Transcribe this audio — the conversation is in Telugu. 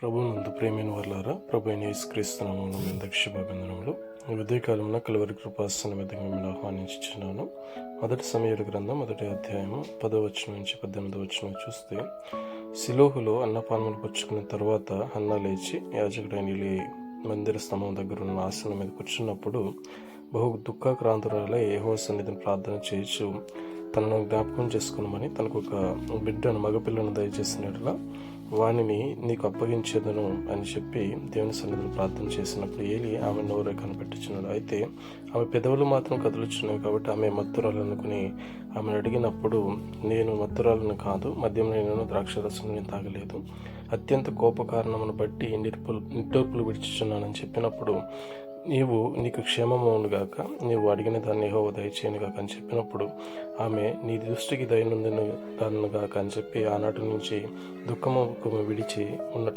ప్రభువునందు ప్రేమైన వర్లారా, ప్రభు అయిన యేసుక్రీస్తు నామమున మీ అందరికీ శుభాభివందనములు. ఈ ఉదయకాలమున కలువరి కృపాసన మీదకి మిమ్మల్ని ఆహ్వానించుచున్నాను. మొదటి సమూయేలు గ్రంథం 1వ అధ్యాయము 10వ వచనం నుంచి 18వ వచనం చూస్తే, షిలోహులో అన్నపానములు పుచ్చుకున్న తర్వాత హన్నా లేచి యాజకుడైన ఏలీ మందిర స్తంభం దగ్గర ఉన్న ఆసనం మీద కూర్చున్నప్పుడు బహు దుఃఖాక్రాంతురాలై యెహోవా సన్నిధిని ప్రార్థన చేయొచ్చు తనను జ్ఞాపకం చేసుకున్నామని, తనకు ఒక బిడ్డను మగపిల్లను దయచేసినట్లా వానిని నీకు అప్పగించేదను అని చెప్పి దేవుని సన్నిధిని ప్రార్థన చేసినప్పుడు ఏలీ ఆమె నోరే కనిపెట్టుచున్నాడు. అయితే ఆమె పెదవులు మాత్రం కదులుచున్నాయి కాబట్టి ఆమె మత్తురాలు అనుకుని ఆమెను అడిగినప్పుడు, నేను మత్తురాలను కాదు, మద్యం నేను ద్రాక్షరసం నేను తాగలేదు, అత్యంత కోప కారణమును బట్టి నిట్టూర్పులు విడిచుచున్నానని చెప్పినప్పుడు, నీకు క్షేమమవునుగాక, నీవు అడిగిన దాన్ని యెహోవా దయచేయనుగాక అని చెప్పినప్పుడు ఆమె నీ దృష్టికి దయనుందిన దానిగాక అని చెప్పి ఆనాటి నుంచి దుఃఖము విడిచి ఉన్నట్లు